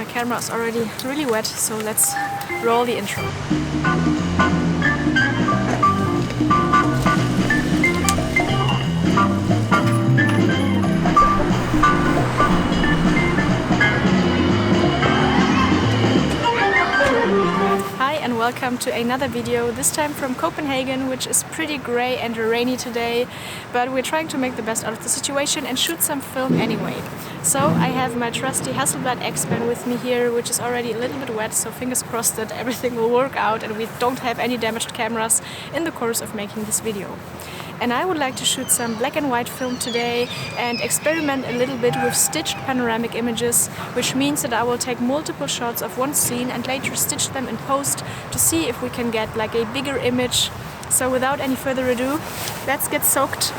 My camera is already really wet, so let's roll the intro. Hi and welcome to another video, this time from Copenhagen, which is pretty grey and rainy today, but we're trying to make the best out of the situation and shoot some film anyway. So I have my trusty Hasselblad XPAN with me here, which is already a little bit wet, so fingers crossed that everything will work out and we don't have any damaged cameras in the course of making this video. And I would like to shoot some black and white film today and experiment a little bit with stitched panoramic images, which means that I will take multiple shots of one scene and later stitch them in post to see if we can get like a bigger image. So without any further ado, let's get soaked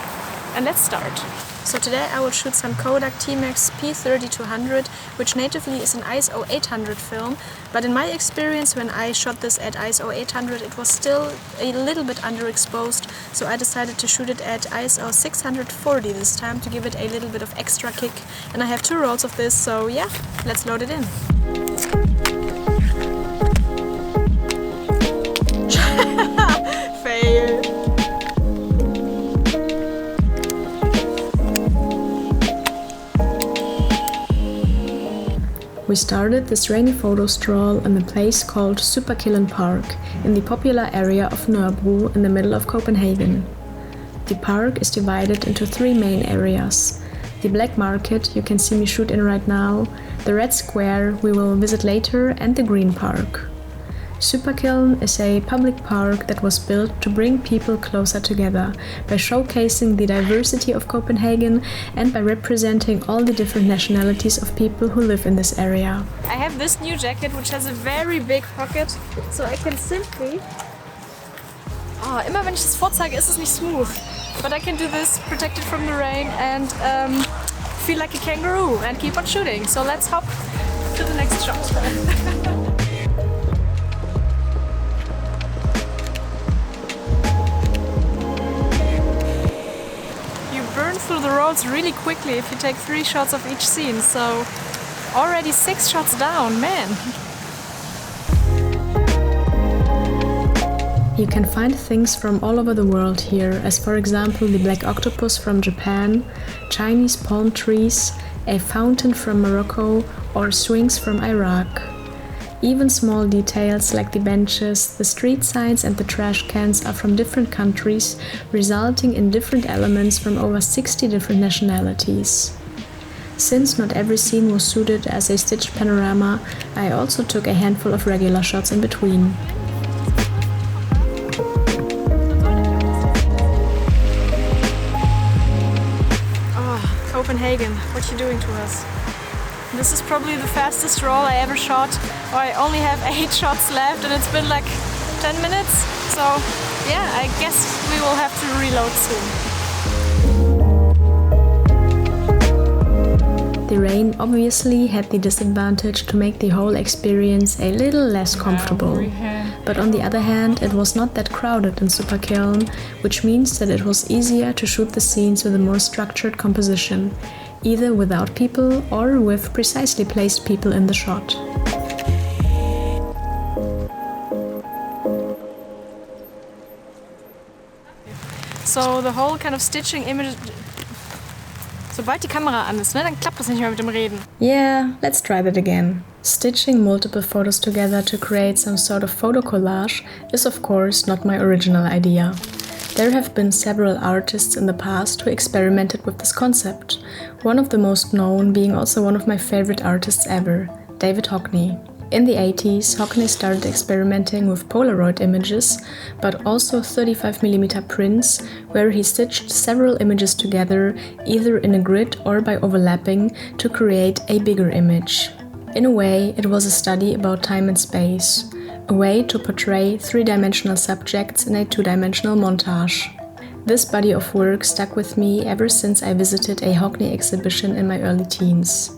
and let's start. So today I will shoot some Kodak TMAX P3200, which natively is an ISO 800 film, but in my experience when I shot this at ISO 800 it was still a little bit underexposed, so I decided to shoot it at ISO 640 this time to give it a little bit of extra kick, and I have 2 rolls of this, so yeah, let's load it in. Fail! We started this rainy photo stroll in a place called Superkiln Park in the popular area of Nørrebro in the middle of Copenhagen. The park is divided into 3 main areas. The black market you can see me shoot in right now, the red square we will visit later, and the green park. Superkiln is a public park that was built to bring people closer together by showcasing the diversity of Copenhagen and by representing all the different nationalities of people who live in this area. I have this new jacket which has a very big pocket, so I can simply... immer wenn ich das vorzeige, ist es nicht smooth. But I can do this protected from the rain and feel like a kangaroo and keep on shooting. So let's hop to the next shot. Through the rolls really quickly if you take 3 shots of each scene, so already 6 shots down, man! You can find things from all over the world here, as for example the black octopus from Japan, Chinese palm trees, a fountain from Morocco, or swings from Iraq. Even small details like the benches, the street signs and the trash cans are from different countries, resulting in different elements from over 60 different nationalities. Since not every scene was suited as a stitched panorama, I also took a handful of regular shots in between. Oh, Copenhagen, what are you doing to us? This is probably the fastest roll I ever shot. I only have 8 shots left and it's been like 10 minutes. So yeah, I guess we will have to reload soon. The rain obviously had the disadvantage to make the whole experience a little less comfortable. But on the other hand, it was not that crowded in Superkiln, which means that it was easier to shoot the scenes with a more structured composition, either without people or with precisely placed people in the shot. So the whole kind of stitching image... Sobald die Kamera an ist, ne, dann klappt das nicht mehr mit dem Reden. Yeah, let's try that again. Stitching multiple photos together to create some sort of photo collage is of course not my original idea. There have been several artists in the past who experimented with this concept, one of the most known being also one of my favorite artists ever, David Hockney. In the 80s, Hockney started experimenting with Polaroid images, but also 35mm prints, where he stitched several images together, either in a grid or by overlapping, to create a bigger image. In a way, it was a study about time and space, a way to portray 3-dimensional subjects in a 2-dimensional montage. This body of work stuck with me ever since I visited a Hockney exhibition in my early teens.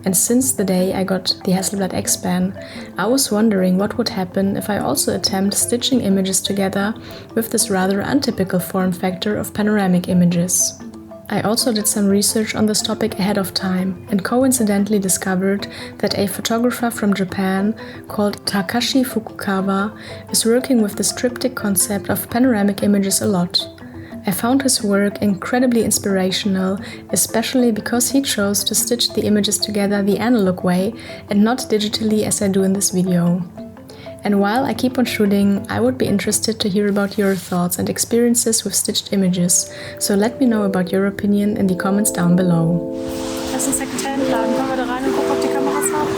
And since the day I got the Hasselblad XPAN, I was wondering what would happen if I also attempt stitching images together with this rather untypical form factor of panoramic images. I also did some research on this topic ahead of time and coincidentally discovered that a photographer from Japan called Takashi Fukukawa is working with this triptych concept of panoramic images a lot. I found his work incredibly inspirational, especially because he chose to stitch the images together the analog way and not digitally as I do in this video. And while I keep on shooting, I would be interested to hear about your thoughts and experiences with stitched images, so let me know about your opinion in the comments down below. Das ist ein Secondhand-Laden. Kommen wir da rein und gucken, ob die Kameras haben?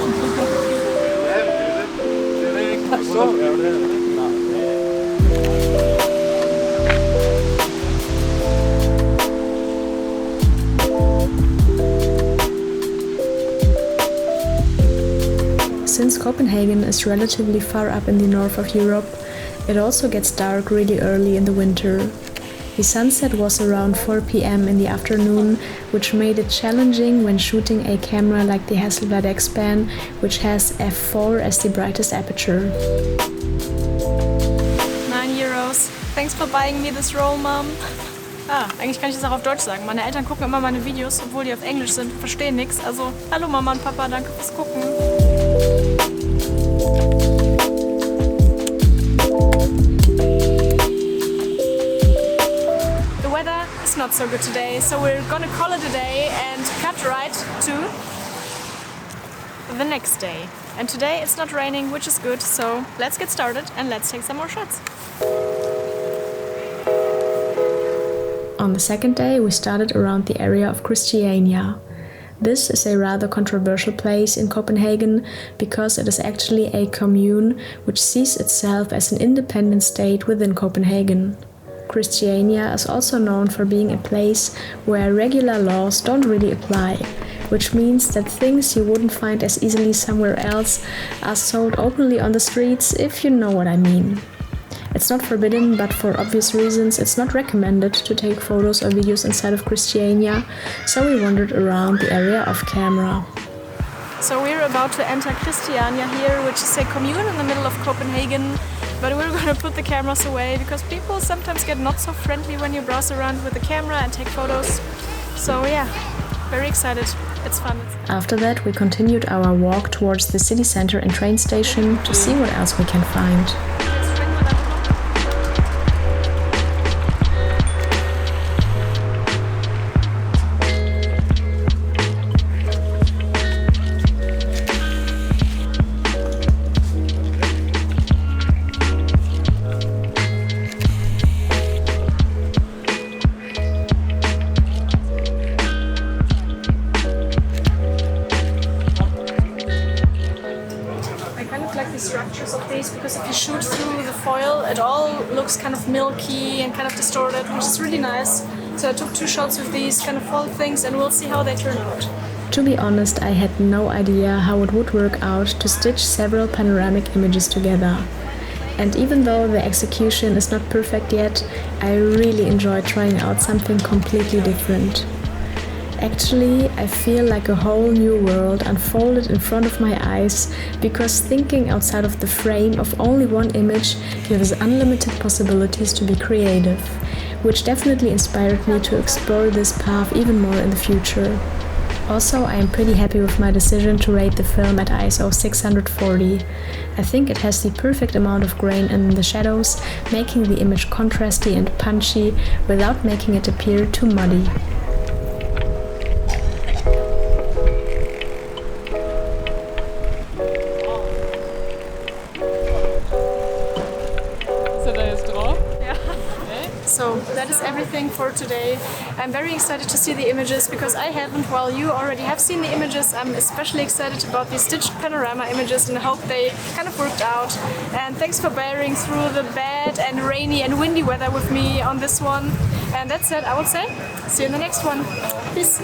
Since Copenhagen is relatively far up in the north of Europe, it also gets dark really early in the winter. The sunset was around 4 p.m. in the afternoon, which made it challenging when shooting a camera like the Hasselblad XPAN, which has f4 as the brightest aperture. €9. Thanks for buying me this roll, Mom. Eigentlich kann ich das auch auf Deutsch sagen. Meine Eltern gucken immer meine Videos, obwohl die auf Englisch sind, verstehen nichts. Also, hallo Mama und Papa, danke fürs Gucken. The weather is not so good today, so we're gonna call it a day and cut right to the next day. And today it's not raining, which is good, so let's get started and let's take some more shots. On the second day, we started around the area of Christiania. This is a rather controversial place in Copenhagen because it is actually a commune which sees itself as an independent state within Copenhagen. Christiania is also known for being a place where regular laws don't really apply, which means that things you wouldn't find as easily somewhere else are sold openly on the streets, if you know what I mean. It's not forbidden, but for obvious reasons it's not recommended to take photos or videos inside of Christiania, so we wandered around the area off camera. So we're about to enter Christiania here, which is a commune in the middle of Copenhagen, but we're going to put the cameras away because people sometimes get not so friendly when you browse around with the camera and take photos. So yeah, very excited. It's fun. After that, we continued our walk towards the city center and train station to see what else we can find. Structures of these because if you shoot through the foil it all looks kind of milky and kind of distorted, which is really nice. So I took 2 shots with these kind of foil things and we'll see how they turn out. To be honest, I had no idea how it would work out to stitch several panoramic images together. And even though the execution is not perfect yet, I really enjoyed trying out something completely different. Actually, I feel like a whole new world unfolded in front of my eyes because thinking outside of the frame of only one image gives unlimited possibilities to be creative, which definitely inspired me to explore this path even more in the future. Also, I am pretty happy with my decision to rate the film at ISO 640. I think it has the perfect amount of grain in the shadows, making the image contrasty and punchy without making it appear too muddy. So that is everything for today. I'm very excited to see the images because I haven't, while you already have seen the images. I'm especially excited about the stitched panorama images and I hope they kind of worked out. And thanks for bearing through the bad and rainy and windy weather with me on this one. And that said, I would say, see you in the next one. Peace!